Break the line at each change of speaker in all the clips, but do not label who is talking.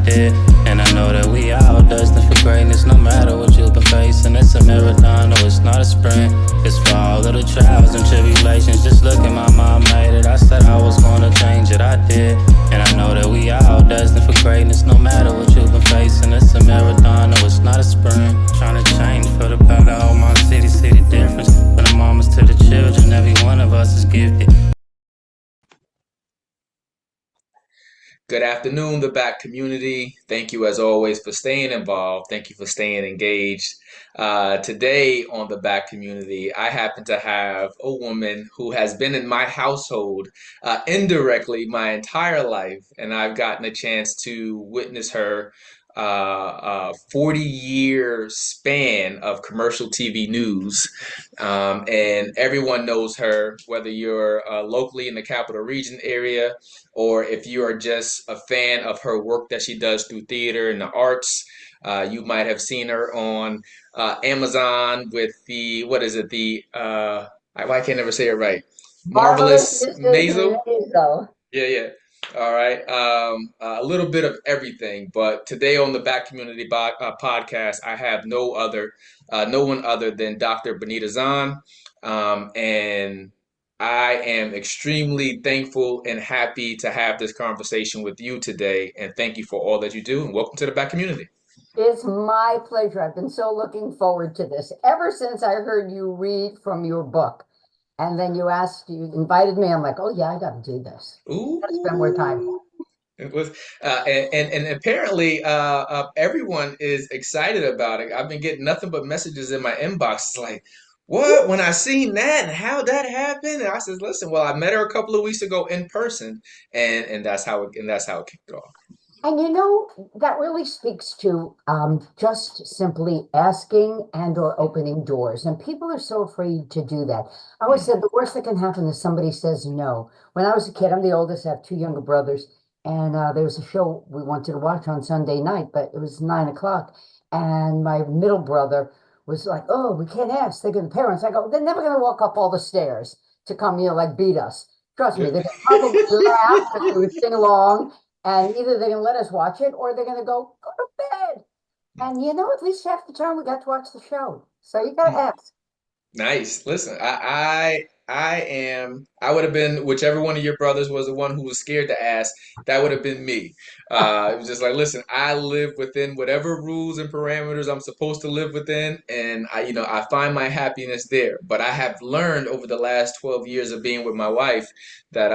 did. And I know that we all destined for greatness, no matter what you've been facing. It's a marathon, no, it's not a sprint. It's for all of the trials and tribulations. Just look at my mom made it. I said I was gonna change it, I did. And I know that we all destined for greatness, no matter what you've been facing. It's a marathon, no, it's not a sprint. Trying to change for the better, oh my city, see the difference. From the mamas to the children, every one of us is gifted.
Good afternoon, the back community. Thank you, as always, for staying involved. Thank you for staying engaged. Today on the back community, I happen to have a woman who has been in my household indirectly my entire life, and I've gotten a chance to witness her 40-year span of commercial TV news. And everyone knows her, whether you're locally in the capital region area or if you are just a fan of her work that she does through theater and the arts. You might have seen her on Amazon with the, what is it, I can't never say it right.
Marvelous
Marvelous
Mrs.
Maisel?
Maisel.
Yeah, yeah. All right. A little bit of everything, but today on the Back Community podcast, I have no one other than Dr. Benita Zahn, and I am extremely thankful and happy to have this conversation with you today. And thank you for all that you do, and welcome to the Back Community.
It's my pleasure. I've been so looking forward to this ever since I heard you read from your book. And then you invited me. I'm like, oh yeah, I got to do this. Gotta spend more time.
Ooh. It was, and apparently, everyone is excited about it. I've been getting nothing but messages in my inbox. It's like, what? When I seen that and how that happened, and I said, listen, well, I met her a couple of weeks ago in person, and that's how it kicked off.
And that really speaks to just simply asking and or opening doors. And people are so afraid to do that. I always
Mm,
said the worst that can happen is somebody says no. When I was a kid, I'm the oldest, I have two younger brothers. And there was a show we wanted to watch on Sunday night, but it was 9 o'clock. And my middle brother was like, oh, we can't ask. They're going to parents. I go, they're never going to walk up all the stairs to come, like beat us. Trust me,
yeah.
they're going to probably laugh because we would sing along and either they're gonna let us watch it or they're gonna go to bed. And at least half the time we got to watch the show. So you gotta ask.
Nice. Listen, I would have been whichever one of your brothers was the one who was scared to ask, that would have been me. It was just like, listen, I live within whatever rules and parameters I'm supposed to live within, and I find my happiness there. But I have learned over the last 12 years of being with my wife that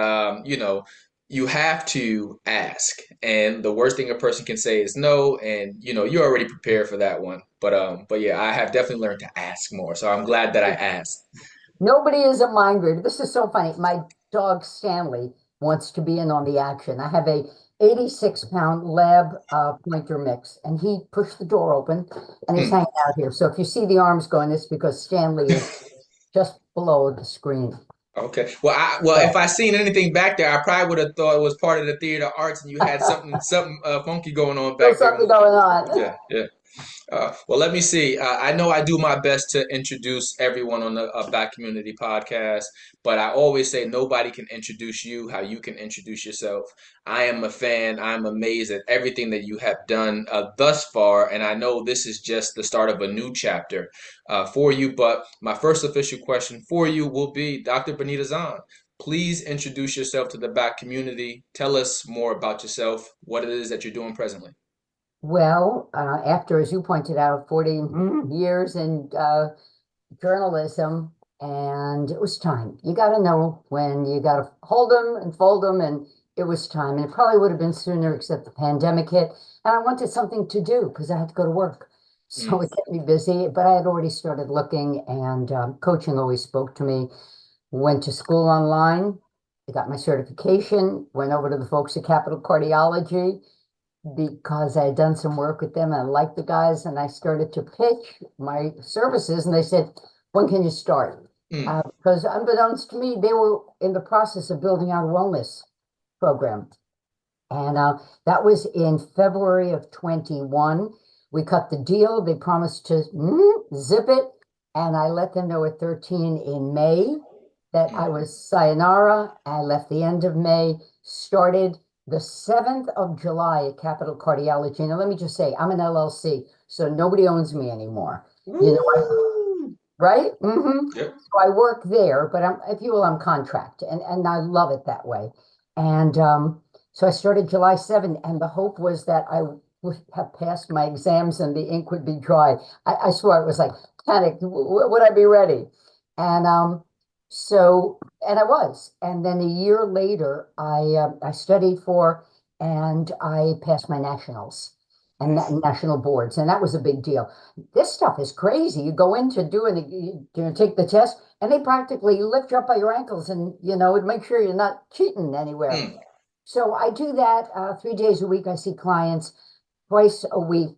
you have to ask. And the worst thing a person can say is no, and you're already prepared for that one. But yeah, I have definitely learned to ask more. So I'm glad that I asked.
Nobody is a mind reader. This is so funny. My dog Stanley wants to be in on the action. I have a 86-pound lab pointer mix, and he pushed the door open and he's
Hmm.
hanging out here. So if you see the arms going, it's because Stanley is just below the screen.
Okay. Well, if
So
I seen anything back there, I probably would have thought it was part of the theater arts, and you had something funky going on
still
back there.
something going on.
Yeah, yeah. Well, let me see. I know I do my best to introduce everyone on the Black Community podcast, but I always say nobody can introduce you how you can introduce yourself. I am a fan. I'm amazed at everything that you have done thus far, and I know this is just the start of a new chapter for you. But my first official question for you will be, Dr. Benita Zahn, please introduce yourself to the Black community. Tell us more about yourself, what it is that you're doing presently.
Well, after, as you pointed out, 40 years in journalism, and it was time. You got to know when you got to hold them and fold them, and it was time. And it probably would have been sooner, except the pandemic hit, and I wanted something to do because I had to go to work. So
Mm,
it kept me busy, but I had already started looking, and coaching always spoke to me. Went to school online. I got my certification, went over to the folks at Capital Cardiology because I had done some work with them and I liked the guys and I started to pitch my services and they said, when can you start?
mm,
Because unbeknownst to me, they were in the process of building out a wellness program. And that was in February of 21. We cut the deal. They promised to zip it. And I let them know at 13 in May that I
mm,
was sayonara. I left the end of May, started the 7th of July at Capital Cardiology. Now, let me just say, I'm an LLC, so nobody owns me anymore. You know,
Woo!
right?
Yep.
So I work there, but if you will, I'm contract, and I love it that way. And so I started July 7th, and the hope was that I would have passed my exams and the ink would be dry. I swear it was like panic. Would I be ready? And and I was. And then a year later, I studied for and I passed my nationals and
Nice.
national boards, and that was a big deal. This stuff is crazy. You go in to do it, you take the test, and they practically lift you up by your ankles and, make sure you're not cheating anywhere.
Mm.
So I do that 3 days a week. I see clients twice a week.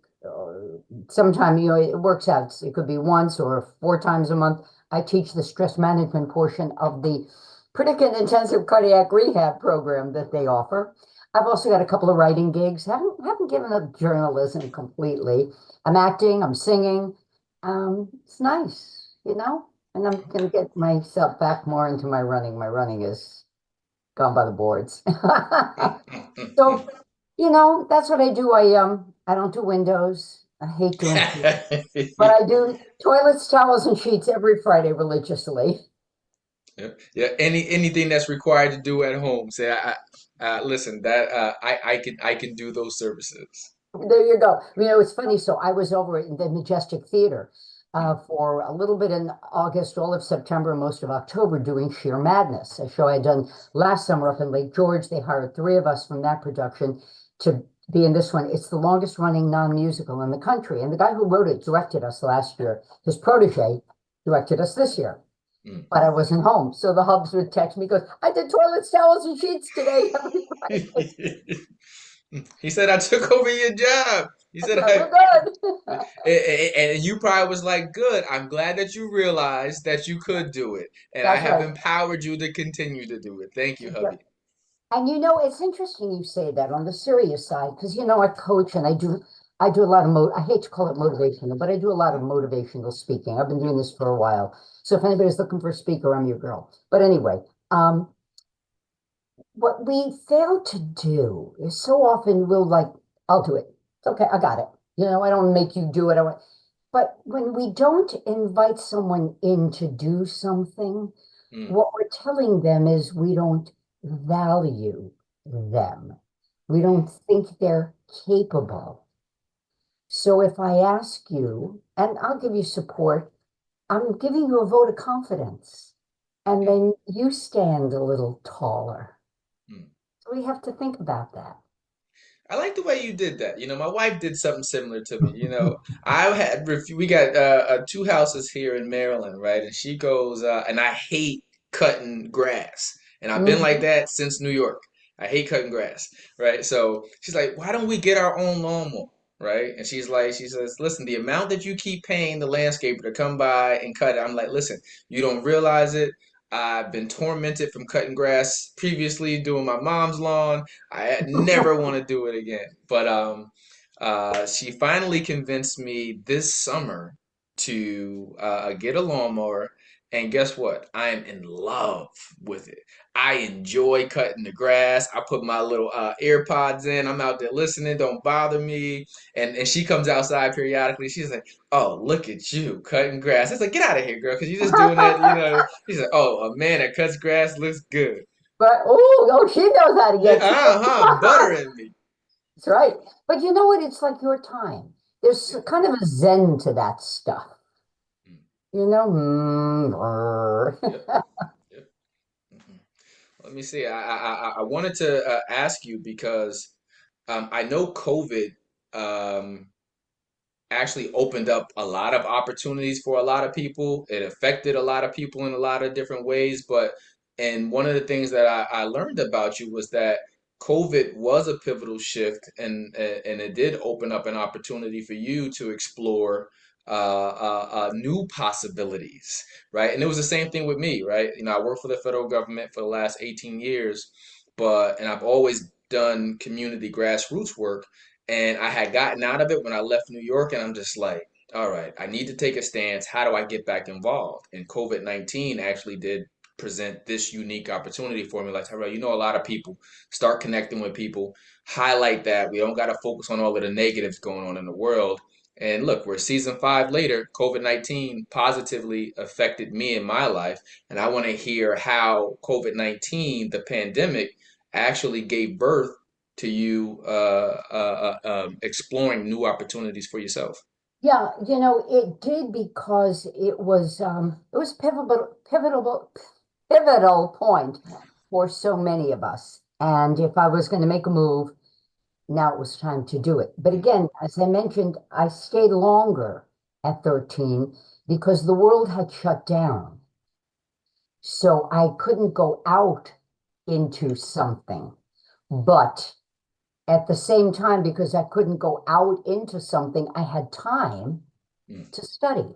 Sometime, it works out. It could be once or 4 times a month. I teach the stress management portion of the predicate intensive cardiac rehab program that they offer. I've also got a couple of writing gigs. Haven't given up journalism completely. I'm acting, I'm singing. It's nice, and I'm gonna get myself back more into my running. My running is gone by the boards.
Mm, mm, mm,
So, that's what I do. I don't do windows. I hate doing floors, but
mm.
I do toilets, towels, and sheets every Friday religiously.
Yeah, yeah. Anything that's required to do at home. Say, listen, that I can do those services.
There you go. It's funny. So I was over in the Majestic Theater for a little bit in August, all of September, most of October, doing Sheer Madness, a show I had done last summer up in Lake George. They hired three of us from that production to be in this one. It's the longest running non-musical in the country. And the guy who wrote it directed us last year. His protege directed us this year.
Mm.
But I wasn't home. So the hubs would text me, goes, I did toilets, towels, and sheets today, every Friday.
He said I took over your job. He
That's
said
right, we're good.
and you probably was like, good. I'm glad that you realized that you could do it, and I
That's
have
right.
empowered you to continue to do it. Thank you, hubby.
Yep. And it's interesting you say that on the serious side, because I coach and I do a lot of I hate to call it motivational, but I do a lot of motivational speaking. I've been doing this for a while. So if anybody's looking for a speaker, I'm your girl. But anyway, what we fail to do is so often we'll like, I'll do it. It's okay, I got it. I don't make you do it. But when we don't invite someone in to do something,
Mm.
what we're telling them is we don't value them. We don't think they're capable. So if I ask you, and I'll give you support, I'm giving you a vote of confidence. And
Mm.
then you stand a little taller.
Mm.
So we have to think about that.
I like the way you did that. My wife did something similar to me. I had we got two houses here in Maryland, right? And she goes, and I hate cutting grass, and I've been like
Mhm.
that since New York. I hate cutting grass, right? So she's like, why don't we get our own lawnmower, right? And she says, listen, the amount that you keep paying the landscaper to come by and cut it, I'm like, listen, you don't realize it. I've been tormented from cutting grass previously, doing my mom's lawn. I never want to do it again. But she finally convinced me this summer to get a lawnmower. And guess what? I am in love with it. I enjoy cutting the grass. I put my little ear pods in. I'm out there listening. Don't bother me. And she comes outside periodically. She's like, "Oh, look at you cutting grass." It's like, "Get out of here, girl, because you're just doing that." She's like, "Oh, a man that cuts grass looks good."
But oh, she knows how to
Yeah,
get you.
buttering me.
That's right. But you know what? It's like your time. There's
Yeah.
kind of a zen to that stuff.
Mm.
You know?
Yep. Yep. Mhm. Let me see. I wanted to ask you because I know COVID um, actually opened up a lot of opportunities for a lot of people. It affected a lot of people in a lot of different ways. And one of the things that I learned about you was that COVID was a pivotal shift, and it did open up an opportunity for you to explore new possibilities, right? And it was the same thing with me, right? I worked for the federal government for the last 18 years, and I've always done community grassroots work, and I had gotten out of it when I left New York, and I'm just like, all right, I need to take a stance. How do I get back involved? And COVID-19 actually did present this unique opportunity for me. Like, Tyrell, a lot of people start connecting with people, highlight that we don't got to focus on all of the negatives going on in the world. And look, we're season 5 later. COVID-19 positively affected me in my life. And I want to hear how COVID-19, the pandemic, actually gave birth to you exploring new opportunities for yourself.
Yeah, it did because it was pivotal point for so many of us. And if I was going to make a move, now it was time to do it. But
Mm,
again, as I mentioned, I stayed longer at 13 because the world had shut down. So I couldn't go out into something. But at the same time, because I couldn't go out into something, I had time
mm,
to study,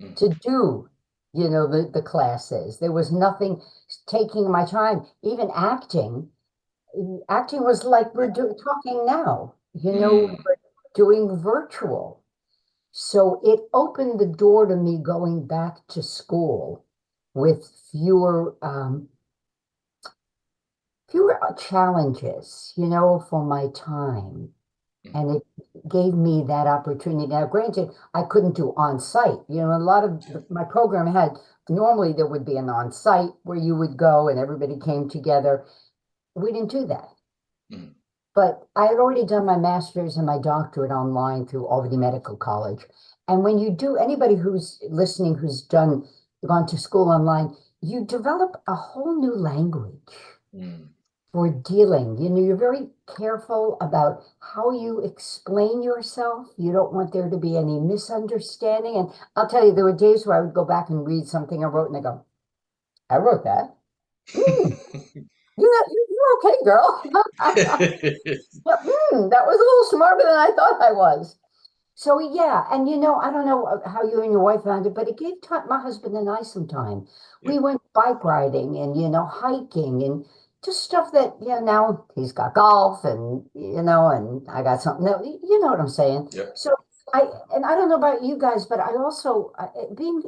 mm.
to do, the classes. There was nothing taking my time. Even acting was like talking now,
Mm,
doing virtual. So it opened the door to me going back to school with fewer challenges, for my time.
mm.
And it gave me that opportunity. Now, granted, I couldn't do on-site. A lot of
Yeah.
my program had, normally there would be an on-site where you would go and everybody came together. We didn't do that.
Mm,
But I had already done my master's and my doctorate online through Albany Medical College. And when you do, anybody who's listening who's gone to school online, you develop a whole new language
mm.
for dealing. You're very careful about how you explain yourself. You don't want there to be any misunderstanding. And I'll tell you, there were days where I would go back and read something I wrote and I go, I wrote that. Hmm, you're okay, girl. That was a little smarter than I thought I was. So yeah, and I don't know how you and your wife found it, but it gave my husband and I some time.
Yeah.
We went bike riding and hiking and just stuff that now he's got golf and and I got something. No, you know what I'm saying.
Yeah.
So I don't know about you guys, but I also being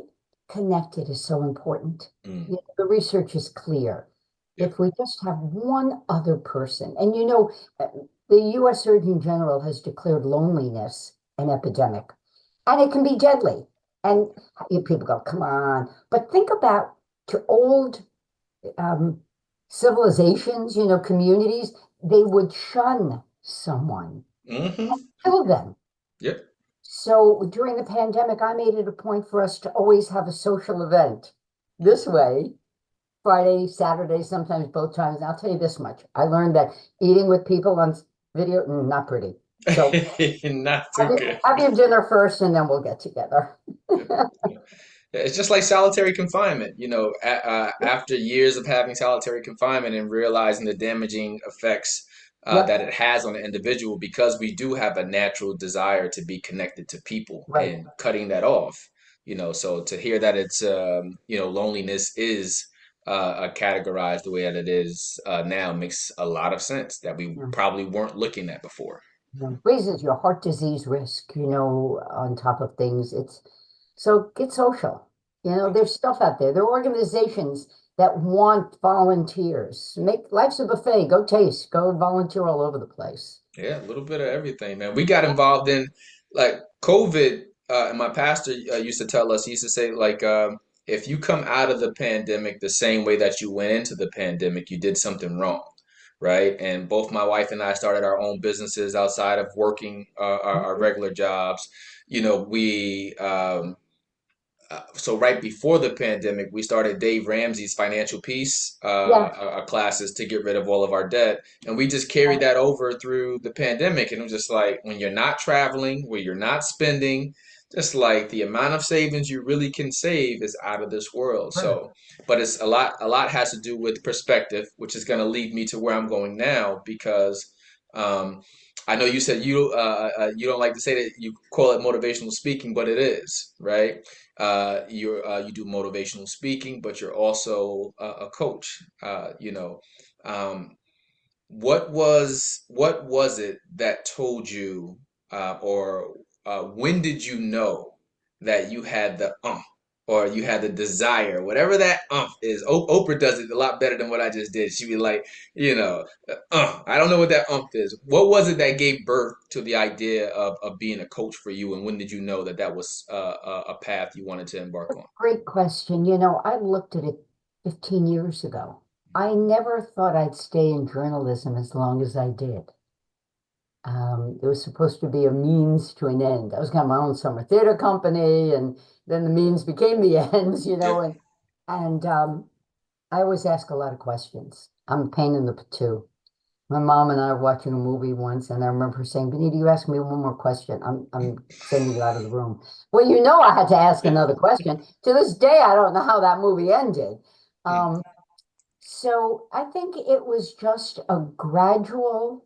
connected is so important.
Mm,
The research is clear.
yeah.
If we just have one other person, and uh, the U.S. Surgeon General has declared loneliness an epidemic, and it can be deadly. And people go, come on. But think about to old um, civilizations, communities, they would shun someone,
Hmm.
kill them.
Yep.
So during the pandemic, I made it a point for us to always have a social event this way. Friday, Saturday, sometimes both times. And I'll tell you this much. I learned that eating with people on video, not pretty. So
Not too good.
have your dinner first and then we'll get together.
Yeah. Yeah. Yeah, it's just like solitary confinement. After years of having solitary confinement and realizing the damaging effects that
Yep,
it has on the individual, because we do have a natural desire to be connected to people
right.
and cutting that off. So to hear that it's, loneliness is categorized the way that it is now makes a lot of sense that we
Yeah.
probably weren't looking at before.
Yeah. Raises your heart disease risk, on top of things. So get social. There's stuff out there. There are organizations that want volunteers. Make life's a buffet. Go taste. Go volunteer all over the place.
Yeah, a little bit of everything, man. We got involved in like COVID, and my pastor used to tell us, he used to say, like, if you come out of the pandemic the same way that you went into the pandemic, you did something wrong, right? And both my wife and I started our own businesses outside of working our regular jobs. We so right before the pandemic, we started Dave Ramsey's Financial Peace
Yeah.
classes to get rid of all of our debt, and we just carried that over through the pandemic. And it was just like when you're not traveling, where you're not spending, just like the amount of savings you really can save is out of this world.
Sure.
So, but it's a lot. A lot has to do with perspective, which is going to lead me to where I'm going now because. Um, I know you said you don't like to say that you call it motivational speaking, but it is, right? You do motivational speaking, but you're also a coach. Um, what was it that told you, or when did you know that you had the or you had the desire, whatever that is. Oprah does it a lot better than what I just did. She'd be like, I don't know what that is. What was it that gave birth to the idea of being a coach for you, and when did you know that that was a path you wanted to embark on?
Great question. I looked at it 15 years ago. I never thought I'd stay in journalism as long as I did. It was supposed to be a means to an end. I was going to have my own summer theater company, and then the means became the ends, and I always ask a lot of questions. I'm a pain in the patoo. My mom and I were watching a movie once, and I remember her saying, Benita, you ask me one more question. I'm sending you out of the room. Well, I had to ask another question. To this day, I don't know how that movie ended. Um, so I think it was just a gradual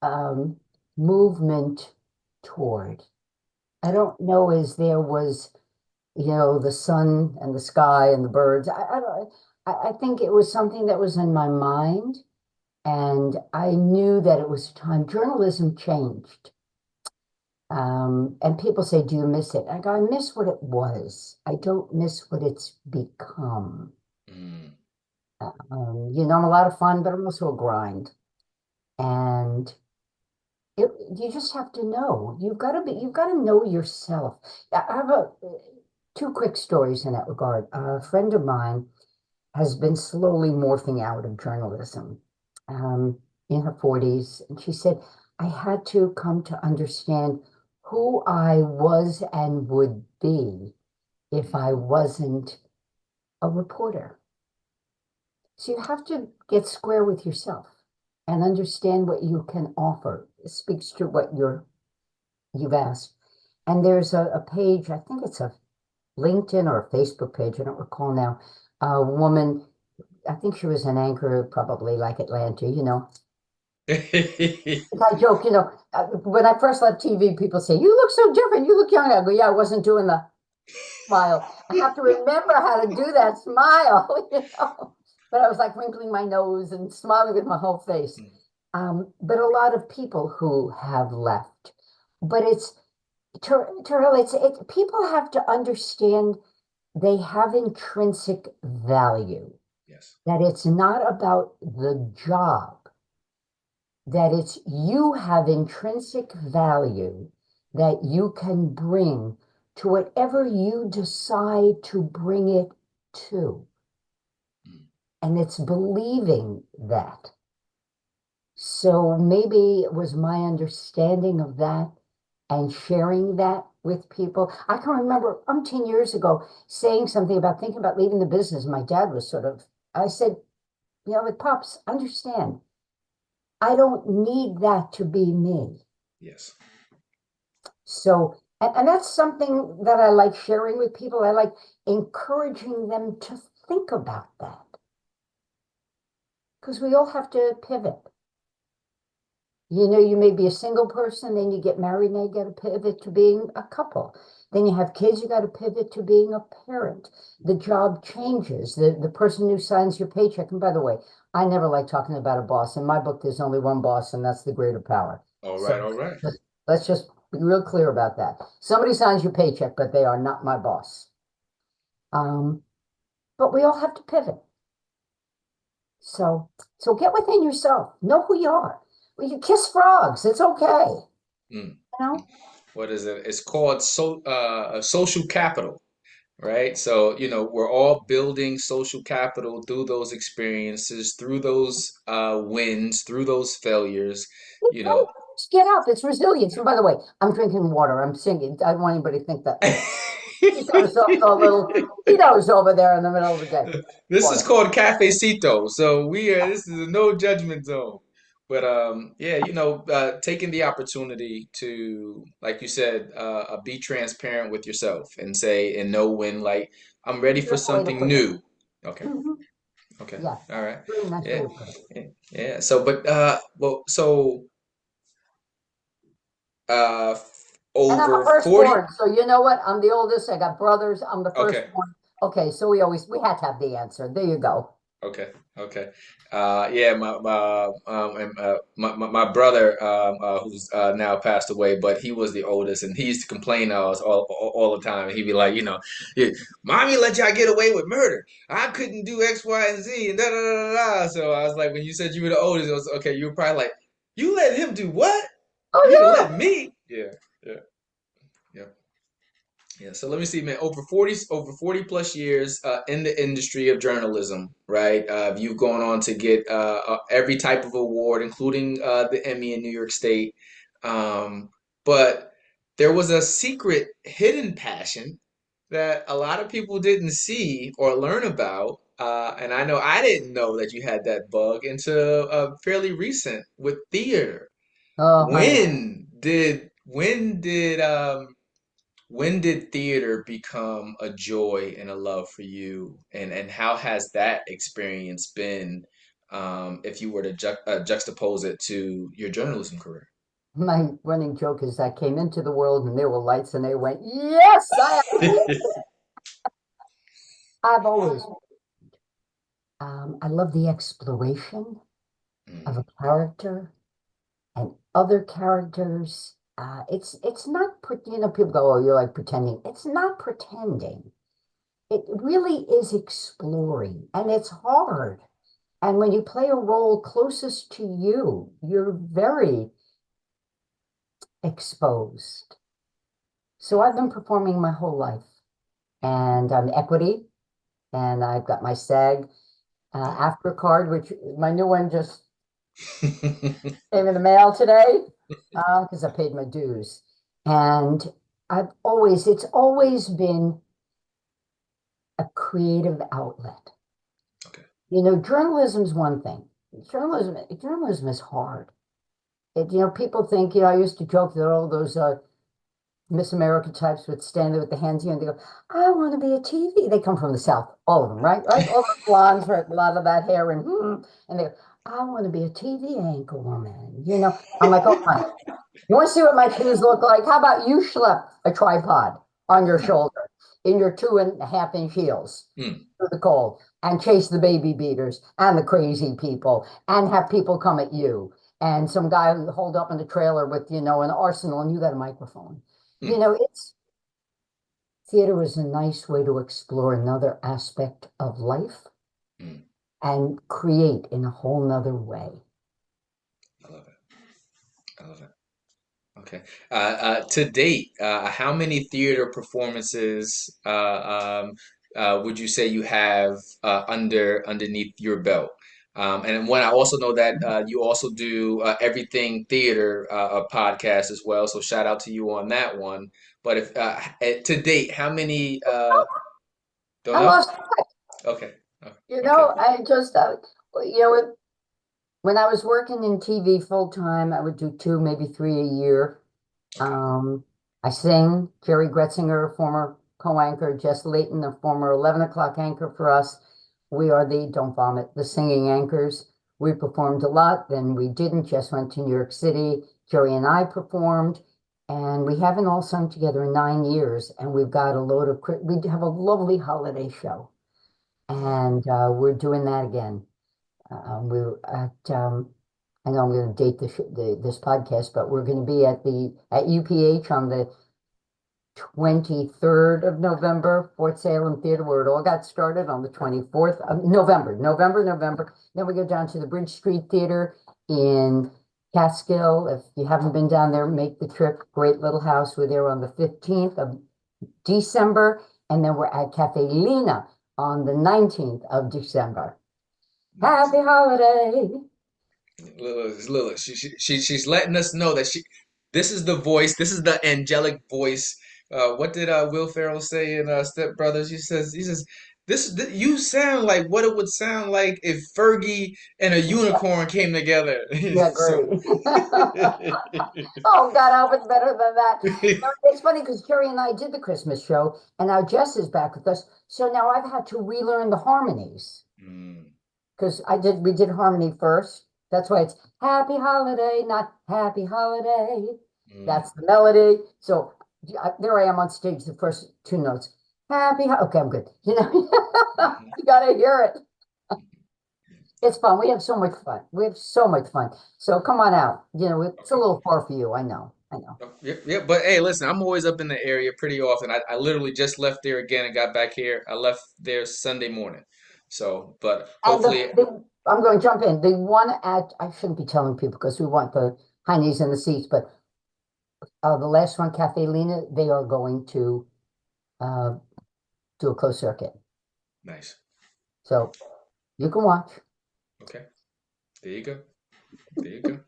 um, movement toward. I don't know as there was, the sun and the sky and the birds. I don't. I think it was something that was in my mind, and I knew that it was time. Journalism changed. And people say, do you miss it? I go, I miss what it was. I don't miss what it's become.
Mm.
I'm a lot of fun, but I'm also a grind. And you just have to know. You've got to know yourself. I have two quick stories in that regard. A friend of mine has been slowly morphing out of journalism um, in her 40s. And she said, I had to come to understand who I was and would be if I wasn't a reporter. So you have to get square with yourself and understand what you can offer. It speaks to what you've asked. And there's a page, I think it's a LinkedIn or a Facebook page, I don't recall now, a woman, I think she was an anchor, probably like Atlanta. I joke, when I first left TV, people say, you look so different, you look young. I go, yeah, I wasn't doing the smile. I have to remember how to do that smile, But I was like wrinkling my nose and smiling with my whole face. But a lot of people who have left. But Terrell, people have to understand they have intrinsic value,
Yes.
that it's not about the job, that it's you have intrinsic value that you can bring to whatever you decide to bring it to. And it's believing that. So maybe it was my understanding of that and sharing that with people. I can remember 10 years ago saying something about thinking about leaving the business. My dad was I said, with Pops, understand, I don't need that to be me.
Yes.
So, and that's something that I like sharing with people. I like encouraging them to think about that. Because we all have to pivot. You may be a single person, then you get married, and you got to pivot to being a couple. Then you have kids, you got to pivot to being a parent. The job changes. The person who signs your paycheck, and by the way, I never like talking about a boss. In my book, there's only one boss, and that's the greater power.
All
So
right. All right.
let's just be real clear about that. Somebody signs your paycheck, but they are not my boss. But we all have to pivot. So get within yourself. Know who you are. Well, you kiss frogs. It's okay.
Mm.
You know?
What is it? It's called social capital, right? So, we're all building social capital through those experiences, through those wins, through those failures,
It's
you
gotta
know.
get up. It's resilience. And by the way, I'm drinking water. I'm singing. I don't want anybody to think that he's got himself a little Tito's over there in the middle of the day.
This is
Water.
called Cafecito. So this is a no judgment zone. But yeah, taking the opportunity to, like you said, be transparent with yourself and say and know when, like, I'm ready for
Beautiful way to
something
put it.
new. Okay.
Mhm.
Okay.
Yeah.
All right.
Really nice way
Yeah.
to put it.
Yeah. Yeah. So, but well, so uh
And I'm a
over 40.
firstborn, so you know what? I'm the oldest. I got brothers. I'm the
Okay.
firstborn. Okay, so we had to have the answer. There you go.
Okay. Okay. Yeah, my brother, who's now passed away, but he was the oldest, and he used to complain to us all the time. And he'd be like, "Yeah, Mommy let y'all get away with murder. I couldn't do X, Y, and Z, and da da da da." Da." So I was like, when you said you were the oldest, it was okay. You were probably like, "You let him do what? You didn't
Oh
let me." Yeah. Yeah. Yeah. Yeah, so let me see, man. Over 40 plus years in the industry of journalism, right? You've gone on to get every type of award, including the Emmy in New York State. Um, but there was a secret, hidden passion that a lot of people didn't see or learn about. And I know I didn't know that you had that bug until fairly recent with theater.
yeah. Oh, honey.
When did theater become a joy and a love for you? And how has that experience been, if you were to juxtapose it to your journalism career?
My running joke is I came into the world and there were lights and they went, yes, I've always, I love the exploration of
Mm,
a character and other characters. It's not, people go, oh, you're like pretending. It's not pretending. It really is exploring and it's hard. And when you play a role closest to you, you're very exposed. So I've been performing my whole life and I'm equity and I've got my SAG
yeah.
AFTRA card, which my new one just came in the mail today because I paid my dues. And it's always been a creative outlet.
Okay.
Journalism's one thing. Journalism is hard. People think, I used to joke that all those Miss America types would stand there with the hands here and they go, I want to be a TV. They come from the South, all of them, right? Right? All the blondes, right? A lot of that hair and they go, I want to be a TV anchor woman. I'm like, oh my, you want to see what my shoes look like? How about you schlep a tripod on your
Mm,
shoulder in your 2.5 inch heels
mm,
through the cold and chase the baby beaters and the crazy people and have people come at you and some guy who hold up in the trailer with, an arsenal and you got a microphone.
mm,
It's theater is a nice way to explore another aspect of life
mm.
and create in a whole nother way.
I love it. I love it. Okay. To date, how many theater performances would you say you have underneath your belt? And when I also know that you also do Everything Theater a podcast as well, so shout out to you on that one. But if to date, how many don't
I
know?
lost,
Okay. Oh,
you
okay.
know, I just, you know, when I was working in TV full time, I would do two, maybe three a year.
Okay.
Um, I sing. Jerry Gretzinger, former co-anchor, Jess Layton, a former 11 o'clock anchor for us. We are the, don't vomit, the singing anchors. We performed a lot, then we didn't. Jess went to New York City. Jerry and I performed, and we haven't all sung together in 9 years. And we've got we have a lovely holiday show, and we're doing that again. We're at, I know I'm going to date this podcast, but we're going to be at UPH on the 23rd of November, Fort Salem Theater, where it all got started on the 24th of November. Then we go down to the Bridge Street Theater in Catskill. If you haven't been down there, make the trip. Great little house. We're there on the 15th of December, and then we're at Cafe Lena on the 19th of December.
Nice.
Happy holiday.
Lila, she's letting us know that this is the voice, this is the angelic voice. What did Will Ferrell say in Step Brothers? He says you sound like what it would sound like if Fergie and a unicorn came together.
Yeah,
So
great. Oh, God, I was better than that. It's funny because Jerry and I did the Christmas show, and now Jess is back with us. So now I've had to relearn the harmonies
Mm,
because we did harmony first. That's why it's Happy Holiday, not Happy Holiday.
mm,
That's the melody. So there I am on stage, the first two notes. Okay, I'm good.
mhm.
You gotta hear it. It's fun. We have so much fun. We have so much fun. So come on out. It's a
Okay.
little far for you. I know. I know.
Yep, yep. But hey, listen, I'm always up in the area pretty often. I literally just left there again and got back here. I left there Sunday morning. So, but
And
hopefully,
I'm going to jump in. The one I shouldn't be telling people because we want the high knees in the seats, but the last one, Cafe Lena, they are going to uh, do a closed circuit.
nice.
So you can watch.
Okay. There you go. There you go.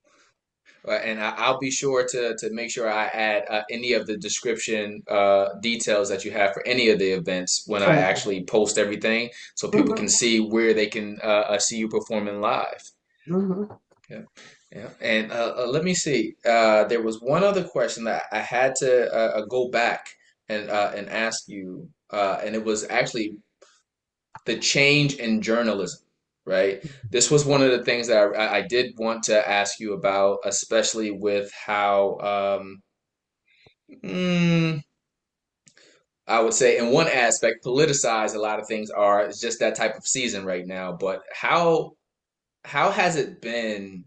And I'll be sure to make sure I add any of the description details that you have for any of the events when I
Thank you.
actually post everything, so people can
Hmm.
see where they can see you performing live.
Hmm.
Yeah, yeah. And let me see. There was one other question that I had to go back and ask you, and it was actually the change in journalism, right? This was one of the things that I did want to ask you about, especially with how mm, I would say, in one aspect, politicized a lot of things are. It's just that type of season right now. But how has it been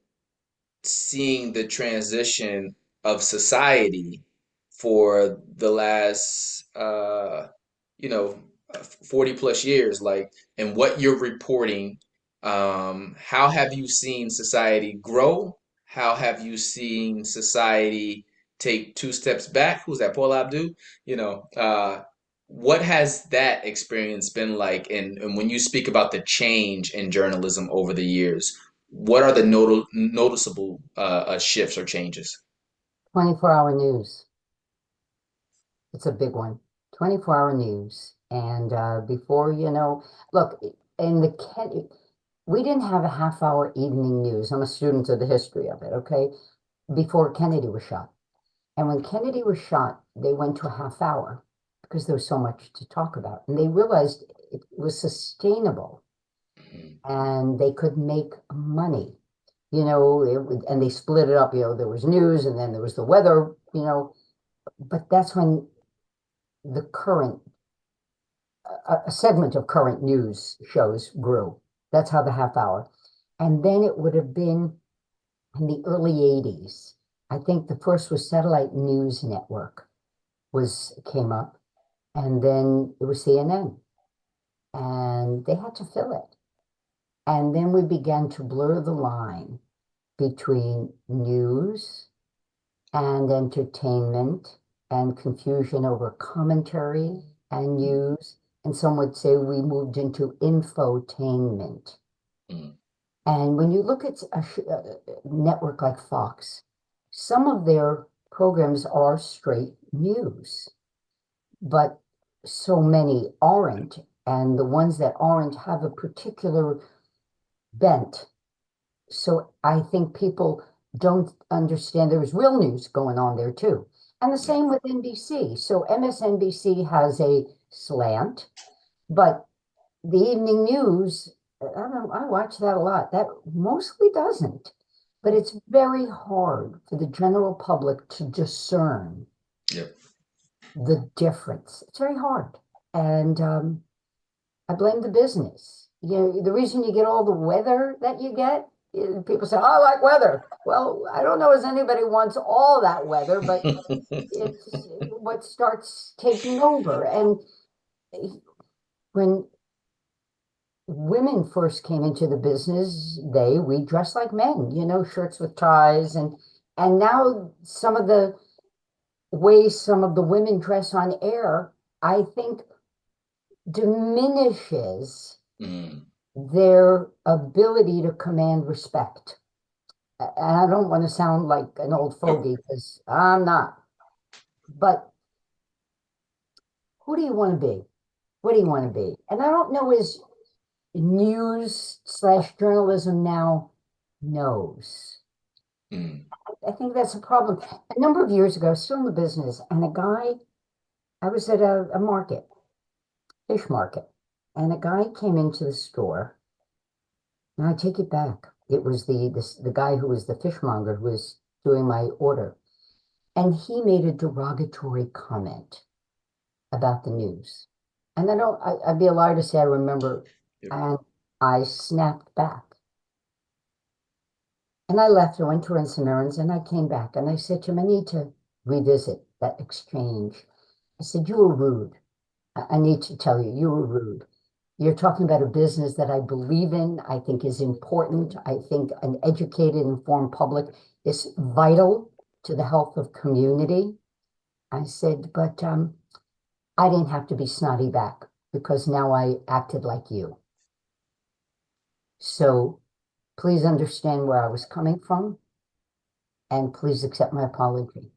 seeing the transition of society for the last you know 40 plus years, like, and what you're reporting, how have you seen society grow? How have you seen society take two steps back? Who's that? Paul Abdul? you know uh what has that experience been like? And when you speak about the change in journalism over the years, what are the noticeable shifts or changes?
24-hour news. It's a big one. 24-hour news. And before look, in we didn't have a half-hour evening news. I'm a student of the history of it, okay? Before Kennedy was shot. And when Kennedy was shot, they went to a half hour because there was so much to talk about. And they realized it was sustainable and they could make money. And they split it up. There was news and then there was the weather, but that's when the current, a segment of current news shows grew. That's how the half hour. And then it would have been in the early 80s. I think the first was Satellite News Network came up, and then it was CNN, and they had to fill it. And then we began to blur the line between news and entertainment and confusion over commentary and news. And some would say we moved into infotainment.
Mm,
And when you look at a network like Fox, some of their programs are straight news, but so many aren't. And the ones that aren't have a particular bent. So I think people don't understand there was real news going on there too. And the
yeah.
same with NBC. So MSNBC has a slant, but the evening news, I watch that a lot. That mostly doesn't. But it's very hard for the general public to discern
Yep.
the difference. It's very hard. And I blame the business. The reason you get all the weather that you get, people say, oh, I like weather. Well, I don't know as anybody wants all that weather, but it's what starts taking over. And when women first came into the business, we dressed like men, shirts with ties. And now some of the ways some of the women dress on air, I think diminishes
Mm,
their ability to command respect. And I don't want to sound like an old
nope.
fogey because I'm not. But who do you want to be? What do you want to be? And I don't know, is news/journalism now knows.
Mm,
I think that's a problem. A number of years ago, I was still in the business, and I was at a market, fish market, and a guy came into the store. And I take it back. It was the guy who was the fishmonger who was doing my order. And he made a derogatory comment about the news. And I'd be a liar to say I remember.
yep.
And I snapped back. I left, I went to run some errands, and I came back and I said to him, I need to revisit that exchange. I said, you were rude. I need to tell you, you were rude. You're talking about a business that I believe in, I think is important. I think an educated, informed public is vital to the health of community. I said, but I didn't have to be snotty back because now I acted like you. So please understand where I was coming from and please accept my apology.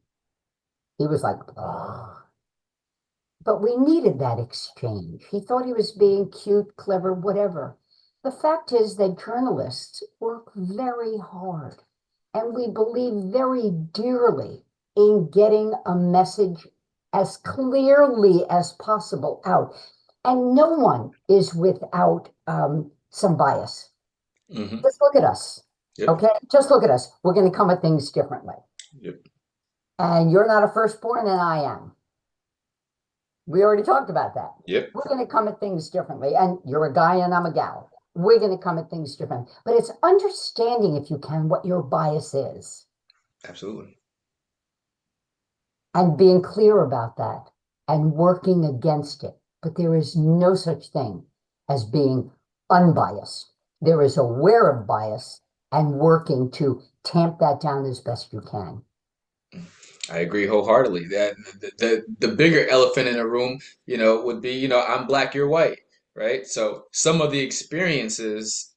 He was like, oh. But we needed that exchange. He thought he was being cute, clever, whatever. The fact is that journalists work very hard and we believe very dearly in getting a message as clearly as possible out. And no one is without some bias.
Mm-hmm.
Just look at us.
Yep.
Okay? Just look at us. We're going to come at things differently.
Yep.
And you're not a firstborn and I am. We already talked about that.
Yep.
We're going to come at things differently. And you're a guy and I'm a gal. We're going to come at things differently. But it's understanding, if you can, what your bias is.
Absolutely.
And being clear about that and working against it. But there is no such thing as being unbiased. There is aware of bias and working to tamp that down as best you can.
I agree wholeheartedly. That the bigger elephant in the room, would be, I'm black, you're white, right? So some of the experiences,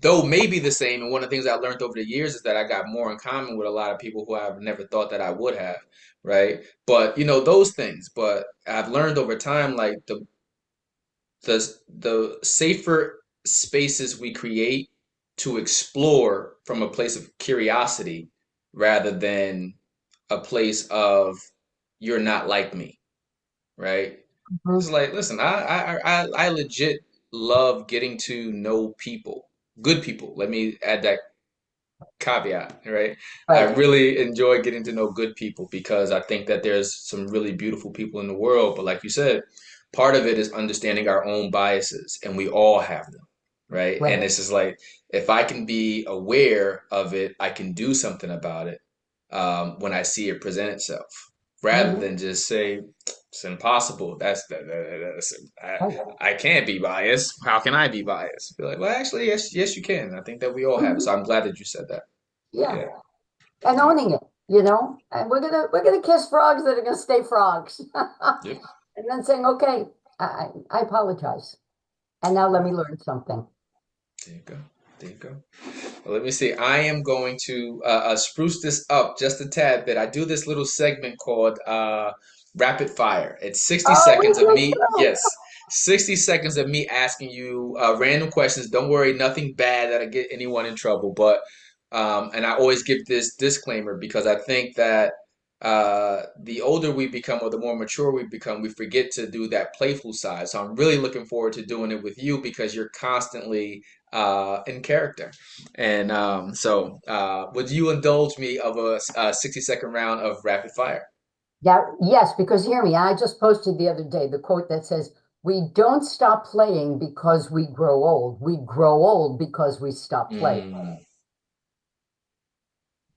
though maybe the same, and one of the things I learned over the years is that I got more in common with a lot of people who I've never thought that I would have, right? But those things. But I've learned over time, like the safer spaces we create to explore from a place of curiosity rather than a place of you're not like me, right?
Mhm.
It's like, listen, I legit love getting to know people, good people. Let me add that caveat, right? I
Right.
really enjoy getting to know good people because I think that there's some really beautiful people in the world. But like you said, part of it is understanding our own biases, and we all have them, right?
Right.
And it's just like, if I can be aware of it, I can do something about it when I see it present itself, rather
Mhm.
than just say it's impossible. That's
Right.
I can't be biased. How can I be biased? Be like, well, actually, yes, you can. I think that we all have it.
Mhm.
So I'm glad that you said that.
Yeah.
Yeah.
And
Yeah.
owning it, and we're gonna kiss frogs that are gonna stay frogs.
Yep.
And then saying, okay, I apologize. And now let me learn something.
There you go. There you go. Well, let me see. I am going to spruce this up just a tad bit. I do this little segment called Rapid Fire. It's 60
Oh, we
seconds of
did
me.
too.
Yes. 60 seconds of me asking you random questions. Don't worry, nothing bad that'll get anyone in trouble. But, and I always give this disclaimer because I think that the older we become or the more mature we become, we forget to do that playful side. So I'm really looking forward to doing it with you because you're constantly in character. And would you indulge me of a 60-second round of rapid fire?
Yeah, yes, because hear me, I just posted the other day the quote that says, we don't stop playing because we grow old. We grow old because we stop playing.
Mm,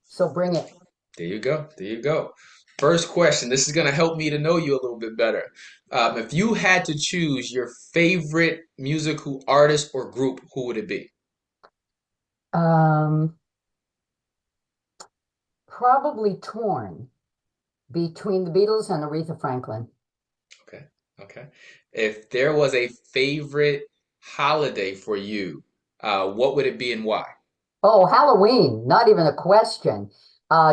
So bring it.
there you go. There you go. First question. This is going to help me to know you a little bit better. If you had to choose your favorite musical artist or group, who would it be?
Um, Probably torn between the Beatles and Aretha Franklin.
Okay. Okay. If there was a favorite holiday for you, what would it be and why?
Oh, Halloween, not even a question.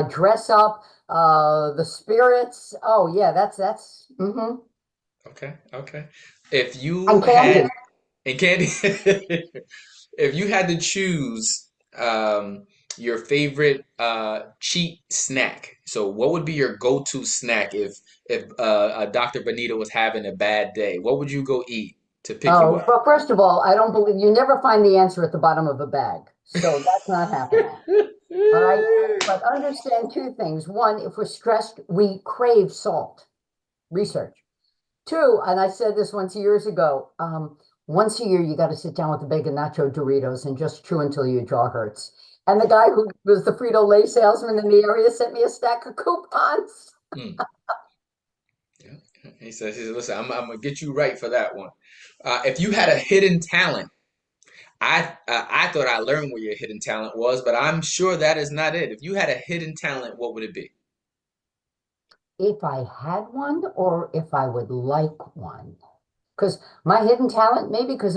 Dress up, the spirits. Oh yeah, that's
Okay. Okay. If you
And candy.
had and candy, if you had to choose your favorite cheat snack, so what would be your go-to snack if Dr. Benita was having a bad day? What would you go eat to pick you
Oh,
up?
well, first of all, I don't believe you never find the answer at the bottom of a bag. So that's not happening. All right. But understand two things. One, if we're stressed, we crave salt. Research. Two, and I said this once years ago, once a year you got to sit down with a bag of nacho Doritos and just chew until your jaw hurts. And the guy who was the Frito-Lay salesman in the area sent me a stack of coupons.
Mm. Yeah. He said, listen, I'm gonna get you right for that one. If you had a hidden talent, I thought I learned what your hidden talent was, but I'm sure that is not it. If you had a hidden talent, what would it be?
If I had one or if I would like one. Because my hidden talent, maybe because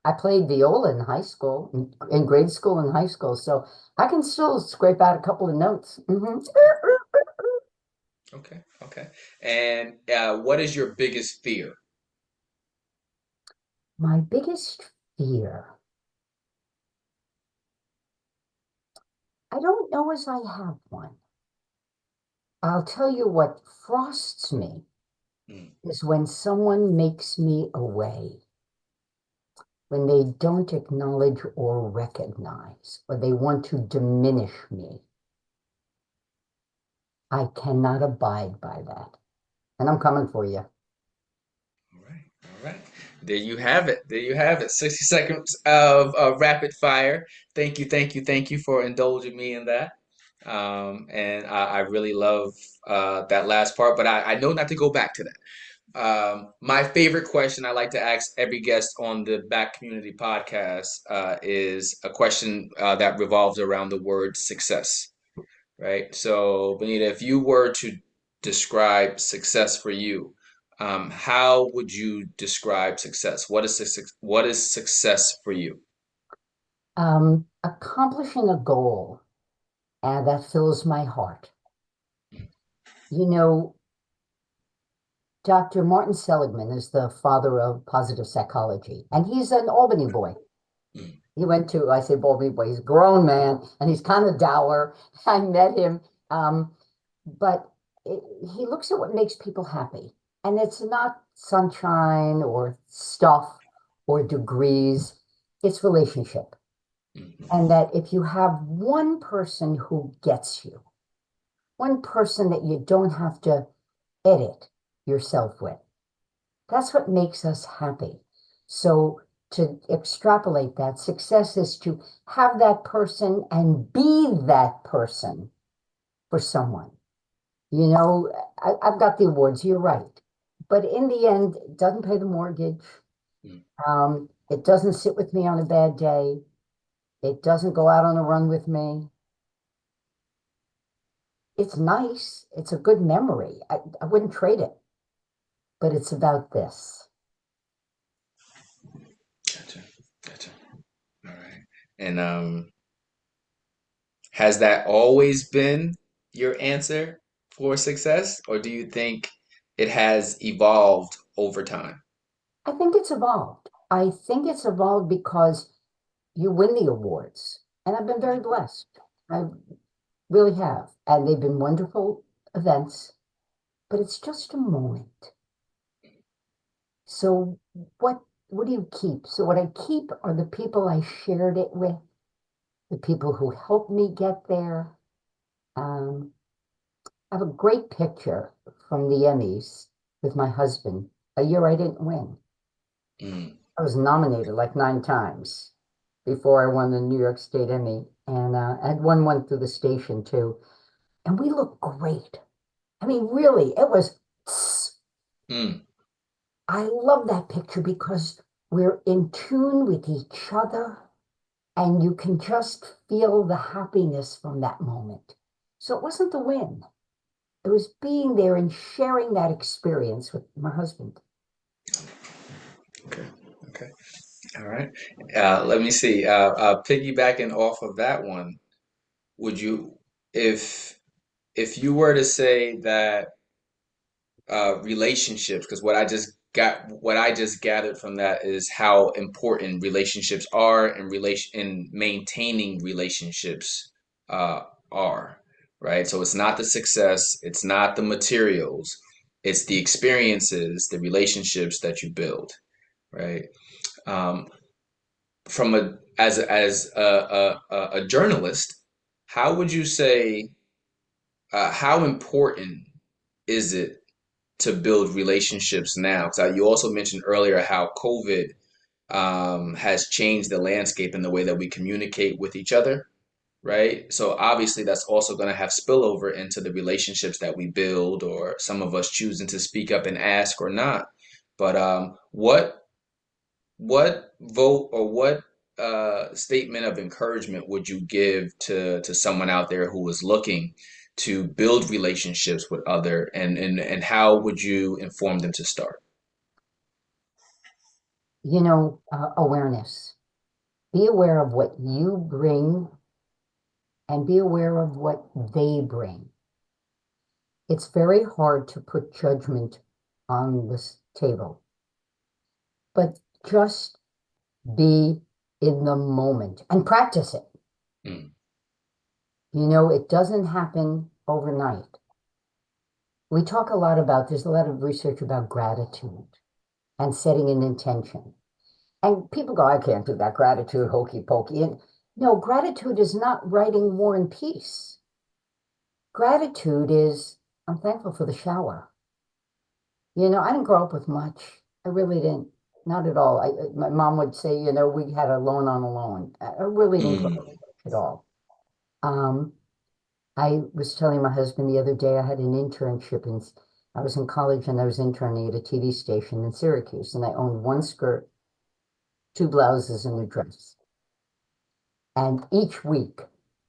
I played viola in high school, in grade school and high school, so I can still scrape out a couple of notes.
Okay, okay. And what is your biggest fear?
My biggest fear, I don't know as I have one. I'll tell you what frosts me
Mm,
is when someone makes me away, when they don't acknowledge or recognize, or they want to diminish me. I cannot abide by that. And I'm coming for you.
all right, all right. There you have it. There you have it. 60 seconds of rapid fire. Thank you, thank you, thank you for indulging me in that. And I really love that last part, but I know not to go back to that. My favorite question I like to ask every guest on the Back Community podcast is a question that revolves around the word success, right? So, Benita, if you were to describe success for you, how would you describe success? What is success for you?
Accomplishing a goal and that fills my heart. You know, Dr. Martin Seligman is the father of positive psychology, and he's an Albany boy.
Mm,
He went to, I say Albany boy, he's a grown man, and he's kind of dour. I met him, um, but it, he looks at what makes people happy, and it's not sunshine or stuff or degrees, it's relationship.
mm,
And that if you have one person who gets you, one person that you don't have to edit yourself with. That's what makes us happy. So to extrapolate that, success is to have that person and be that person for someone. You know, I've got the awards, you're right. But in the end, it doesn't pay the mortgage.
mm.
It doesn't sit with me on a bad day. It doesn't go out on a run with me. It's nice. It's a good memory. I wouldn't trade it, but it's about this.
Gotcha, gotcha. All right. And has that always been your answer for success, or do you think it has evolved over time?
I think it's evolved. I think it's evolved because you win the awards. And I've been very blessed. I really have. And they've been wonderful events, but it's just a moment. So what do you keep? So what I keep are the people I shared it with, the people who helped me get there. Um, I have a great picture from the Emmys with my husband, a year I didn't win.
Mm,
I was nominated like 9 times before I won the New York State Emmy, and I had won one through the station too. And we looked great. I mean, really, it was.
mm.
I love that picture because we're in tune with each other, and you can just feel the happiness from that moment. So it wasn't the win; it was being there and sharing that experience with my husband.
Okay, okay, all right. Let me see. Piggybacking off of that one, would you, if you were to say that relationships, because what I just gathered from that is how important relationships are, and relation in maintaining relationships uh, are, right? So it's not the success, it's not the materials, it's the experiences, the relationships that you build, right? Um, from a as a journalist, how would you say how important is it to build relationships now? Because you also mentioned earlier how COVID has changed the landscape in the way that we communicate with each other. right? So obviously that's also going to have spillover into the relationships that we build, or some of us choosing to speak up and ask or not. But what vote or what statement of encouragement would you give to someone out there who is looking to build relationships with other, and how would you inform them to start?
Awareness. Be aware of what you bring and be aware of what they bring. It's very hard to put judgment on this table, but just be in the moment and practice it.
Mm,
It doesn't happen overnight. We talk a lot about, there's a lot of research about gratitude and setting an intention. And people go, I can't do that. Gratitude, hokey pokey. And no, gratitude is not writing War and Peace. Gratitude is, I'm thankful for the shower. I didn't grow up with much. I really didn't. Not at all. My mom would say, we had a loan on a loan. I really didn't grow up
mm,
at all. Um, I was telling my husband the other day I had an internship I was in college and I was interning at a TV station in Syracuse, and I owned one skirt, two blouses, and a dress. And each week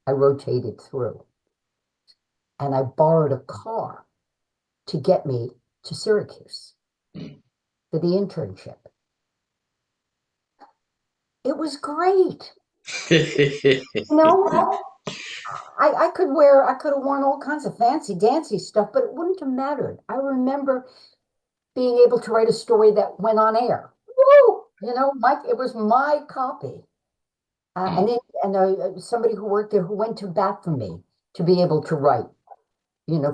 I rotated through, and I borrowed a car to get me to Syracuse
mm.
for the internship. It was great. You know, I could have worn all kinds of fancy dancy stuff, but it wouldn't have mattered. I remember being able to write a story that went on air. Woo! It was my copy.
Mm.
Somebody who worked there who went to bat for me to be able to write,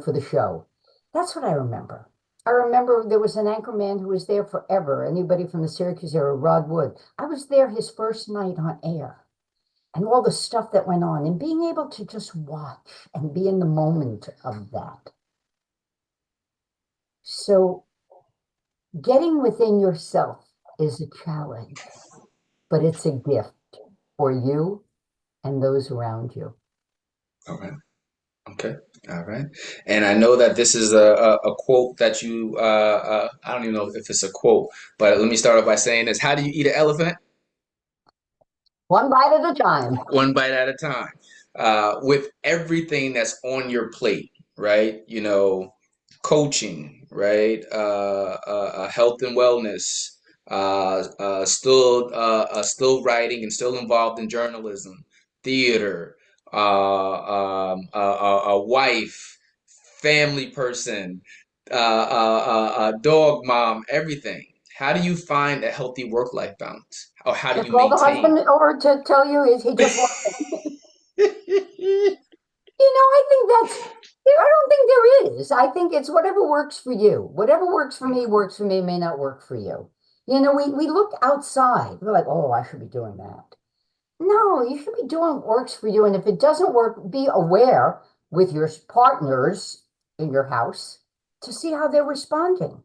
for the show. That's what I remember. I remember there was an anchor man who was there forever. Anybody from the Syracuse area, Rod Wood. I was there his first night on air, and all the stuff that went on, and being able to just watch and be in the moment of that. So getting within yourself is a challenge, but it's a gift for you and those around you.
Okay. Okay. All right. And I know that this is a quote that I don't even know if it's a quote, but let me start off by saying this. How do you eat an elephant?
One bite at a time.
One bite at a time. With everything that's on your plate, right? Coaching, right? Health and wellness, still writing and still involved in journalism, theater, a wife, family person, a dog mom, everything. How do you find a healthy work-life balance? Or how do
Just
you
call the
maintain?
husband over to tell you is he just wants I think I don't think there is. I think it's whatever works for you. Whatever works for me, may not work for you. We look outside. We're like, oh, I should be doing that. No, you should be doing what works for you. And if it doesn't work, be aware with your partners in your house to see how they're responding.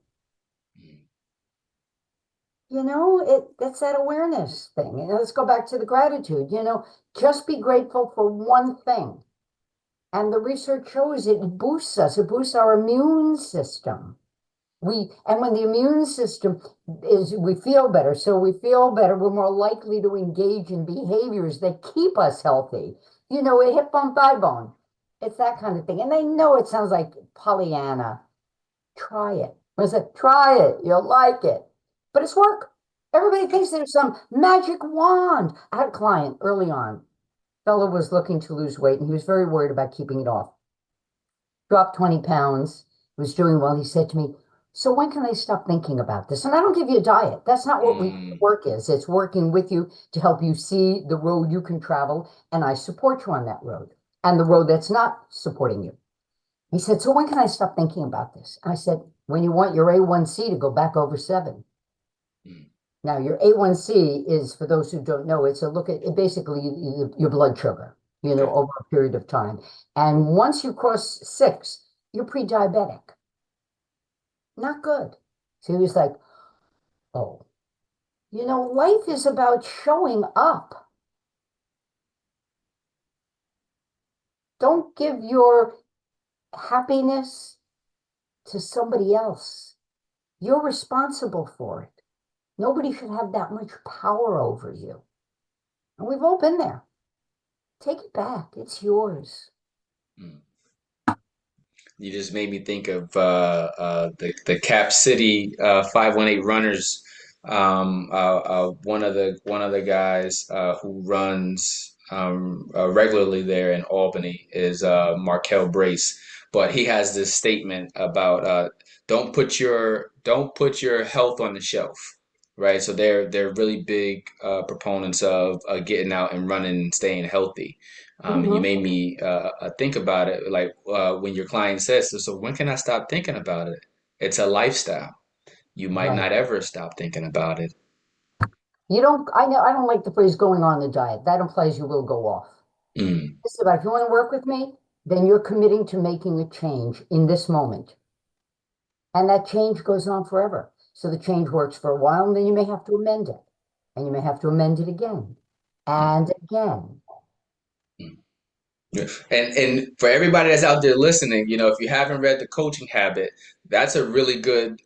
It's that awareness thing. Let's go back to the gratitude. Just be grateful for one thing. And the research shows it boosts us. It boosts our immune system. And when the immune system we feel better. So we feel better, we're more likely to engage in behaviors that keep us healthy. A hip bone, thigh bone. It's that kind of thing. And I know it sounds like Pollyanna. Try it. I said, try it. You'll like it. But it's work. Everybody thinks there's some magic wand. I had a client early on. Fellow was looking to lose weight and he was very worried about keeping it off. Dropped 20 pounds, was doing well. He said to me, so when can I stop thinking about this? And I don't give you a diet. That's not what
Mm,
work is. It's working with you to help you see the road you can travel. And I support you on that road and the road that's not supporting you. He said, so when can I stop thinking about this? I said, when you want your A1C to go back over 7.
mm,
Now, your A1C is, for those who don't know, it's a look at it basically your blood sugar,
okay.
over a period of time. And once you cross 6, you're pre-diabetic. Not good. So he was like, oh, life is about showing up. Don't give your happiness to somebody else. You're responsible for it. Nobody should have that much power over you. And we've all been there. Take it back. It's yours.
Mm. You just made me think of the Cap City 518 runners. One of the guys who runs regularly there in Albany is Markel Brace, but he has this statement about don't put your health on the shelf, right? So they're really big proponents of getting out and running and staying healthy. And you
Mhm.
made me think about it, like when your client says, so when can I stop thinking about it? It's a lifestyle. You might
Right.
not ever stop thinking about it.
You don't, I know, I don't like the phrase going on the diet. That implies you will go off.
Mm,
This is about if you want to work with me, then you're committing to making a change in this moment. And that change goes on forever. So the change works for a while, and then you may have to amend it. And you may have to amend it again
mm,
and again.
mm. Yeah. And for everybody that's out there listening, if you haven't read The Coaching Habit, that's a really good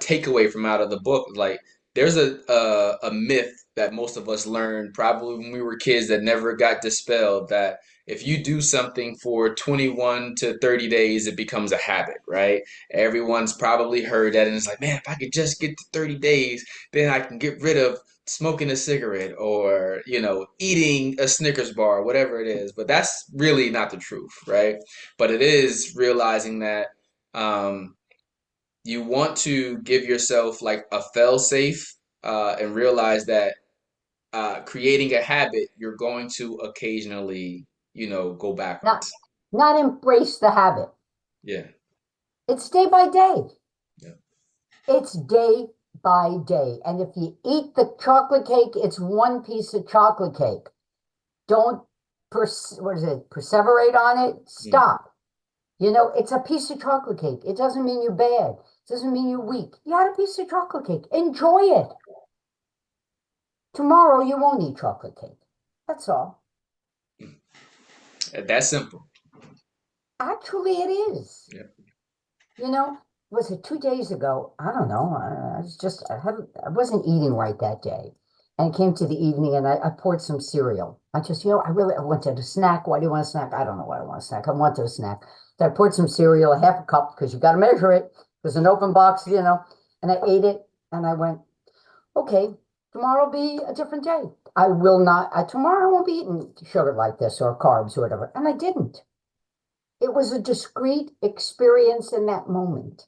takeaway from out of the book. Like there's a myth that most of us learned probably when we were kids that never got dispelled, that if you do something for 21 to 30 days, it becomes a habit, right? Everyone's probably heard that, and it's like, man, if I could just get to 30 days, then I can get rid of smoking a cigarette or, eating a Snickers bar, whatever it is. But that's really not the truth, right? But it is realizing that you want to give yourself like a fail safe, and realize that creating a habit, you're going to occasionally, go
Not,
backwards.
not embrace the habit.
Yeah.
It's day by day.
Yeah.
It's day by day. And if you eat the chocolate cake, it's one piece of chocolate cake. Don't what is it? Perseverate on it.
Mm.
Stop. It's a piece of chocolate cake. It doesn't mean you're bad. It doesn't mean you're weak. You had a piece of chocolate cake. Enjoy it. Tomorrow you won't eat chocolate cake. That's all.
That's simple.
Actually, it is.
Yeah.
You know, was it 2 days ago? I don't know. I was just, I wasn't eating right that day. And it came to the evening and I poured some cereal. I just, I wanted a snack. Why do you want a snack? I don't know why I want a snack. I wanted a snack. So I poured some cereal, a half a cup, because you got to measure it. There's an open box, and I ate it and I went, okay, tomorrow will be a different day. I will not, tomorrow I won't be eating sugar like this or carbs or whatever. And I didn't. It was a discrete experience in that moment.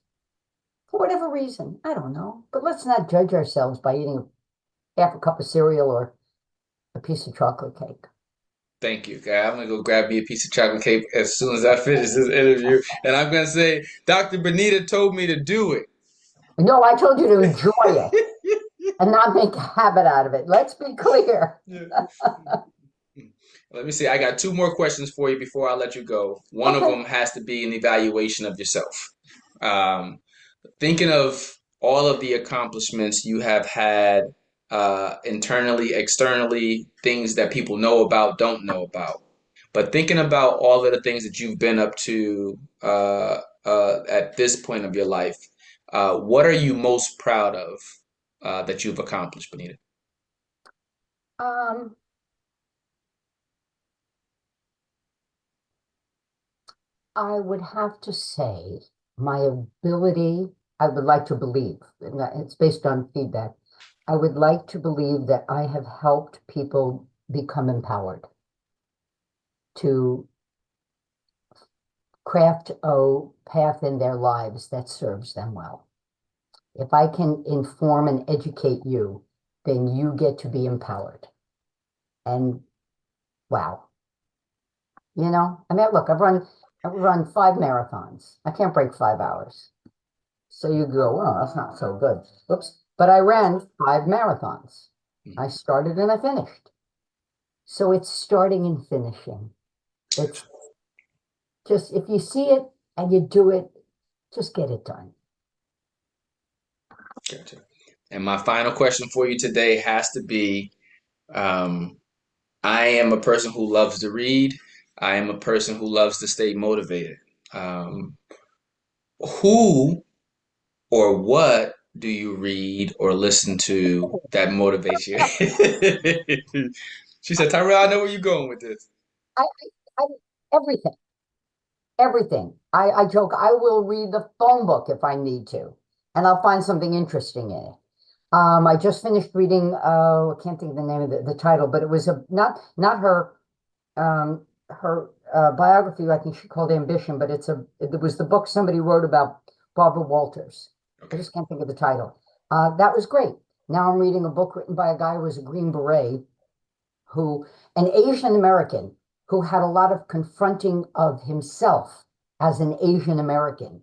For whatever reason, I don't know. But let's not judge ourselves by eating half a cup of cereal or a piece of chocolate cake.
Thank you. Okay, I'm gonna go grab me a piece of chocolate cake as soon as I finish this interview, and I'm gonna say, Dr. Benita told me to do it.
No, I told you to enjoy it and not make a habit out of it. Let's be clear.
Yeah. Let me see. I got two more questions for you before I let you go. One of
Okay.
them has to be an evaluation of yourself. Um, Thinking of all of the accomplishments you have had, internally, externally, things that people know about, don't know about. But thinking about all of the things that you've been up to at this point of your life, what are you most proud of that you've accomplished, Benita?
Um, I would have to say my ability, I would like to believe, and it's based on feedback. I would like to believe that I have helped people become empowered to craft a path in their lives that serves them well. If I can inform and educate you, then you get to be empowered. And wow, I mean, look, I've run 5 marathons. I can't break 5 hours. So you go, well, that's not so good. Whoops. But I ran 5 marathons. I started and I finished. So it's starting and finishing. It's just, if you see it and you do it, just get it done.
Gotcha. And my final question for you today has to be, um, I am a person who loves to read. I am a person who loves to stay motivated. Um, who or what do you read or listen to that motivates you? She said, Tyrell, I know where you're going with this.
I, I everything, everything. I joke, I will read the phone book if I need to, and I'll find something interesting in it. I just finished reading, I can't think of the name of the title, but it was not her biography. I think she called Ambition, but it was the book somebody wrote about Barbara Walters. I
Okay.
just can't think of the title. That was great. Now I'm reading a book written by a guy who was a Green Beret, who an Asian American who had a lot of confronting of himself as an Asian American.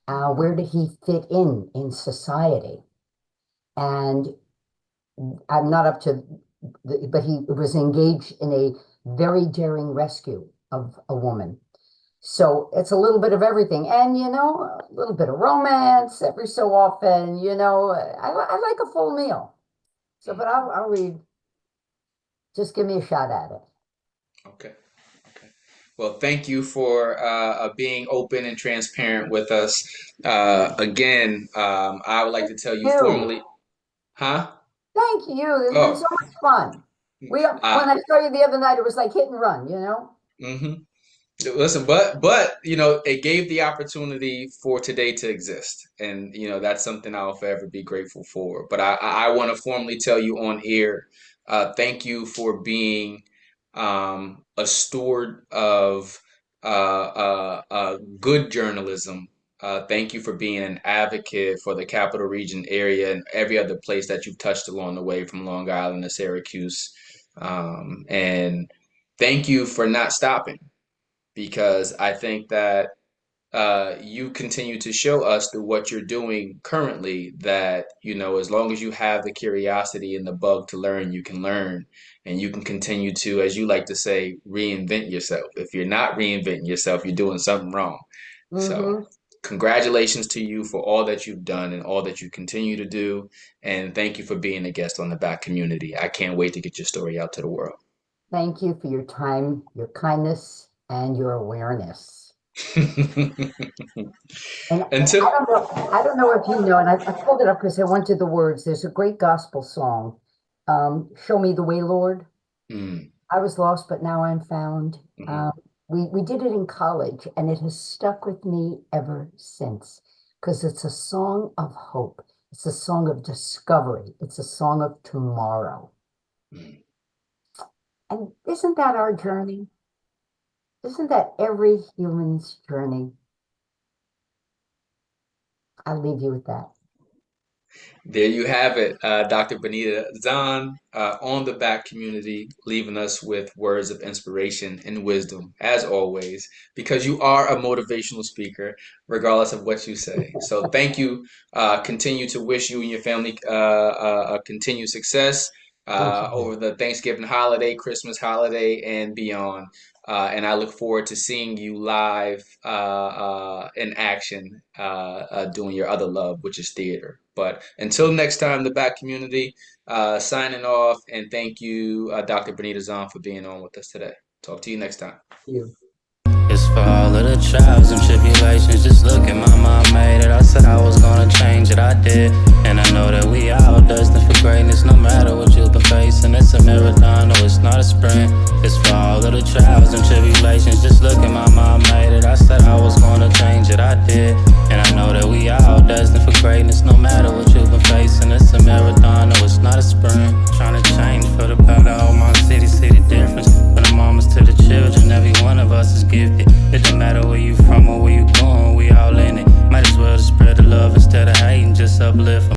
Where did he fit in society? And I'm not up to, but he was engaged in a very daring rescue of a woman. So it's a little bit of everything, and a little bit of romance every so often. I like a full meal. So, but I'll read. Just give me a shot at it.
Okay. Okay. Well, thank you for being open and transparent with us. Again, I would like to tell you
You.
formally, huh?
Thank you. It's been so
Oh,
much fun. When
uh,
I saw you the other night, it was like hit and run.
mhm. Listen, but it gave the opportunity for today to exist, and that's something I'll forever be grateful for. But I want to formally tell you on air, thank you for being a steward of good journalism. Thank you for being an advocate for the Capital Region area and every other place that you've touched along the way, from Long Island to Syracuse, and thank you for not stopping, because I think that you continue to show us through what you're doing currently that, as long as you have the curiosity and the bug to learn, you can learn, and you can continue to, as you like to say, reinvent yourself. If you're not reinventing yourself, you're doing something wrong. So,
Mm-hmm.
congratulations to you for all that you've done and all that you continue to do. And thank you for being a guest on the Back Community. I can't wait to get your story out to the world.
Thank you for your time, your kindness, and your awareness. And
Until,
I don't know if you know, and I pulled it up because I went to the words. There's a great gospel song, "Show Me the Way, Lord."
mm,
I was lost, but now I'm found.
mhm.
We did it in college, and it has stuck with me ever since because it's a song of hope. It's a song of discovery. It's a song of tomorrow.
Mm.
And isn't that our journey? Isn't that every human's journey? I'll leave you with that.
There you have it, Dr. Benita Zahn, on the Back Community, leaving us with words of inspiration and wisdom, as always, because you are a motivational speaker, regardless of what you say. So thank you. Continue to wish you and your family continued success
Thank you.
over the Thanksgiving holiday, Christmas holiday, and beyond. And I look forward to seeing you live in action doing your other love, which is theater. But until next time, the Back Community, signing off. And thank you, Dr. Benita Zahn, for being on with us today. Talk to you next time.
You.
It's for all of the trials and tribulations. Just look at my mom made it. I said I was gonna change it, I did. And I know that we all destined for greatness, no matter what you've been facing. It's a marathon, no, it's not a sprint. It's for all of the trials and tribulations. Just look at my mom made it. I said I was gonna change it, I did. And I know that we all destined for greatness, no matter what you've been facing. It's a marathon, no, it's not a sprint. Trying to change for the better, all my city, see the difference. From the mamas to the children, every one of us is gifted. It don't matter where you from or where you going, we all in it. Might as well just spread the love instead of hating, just uplift.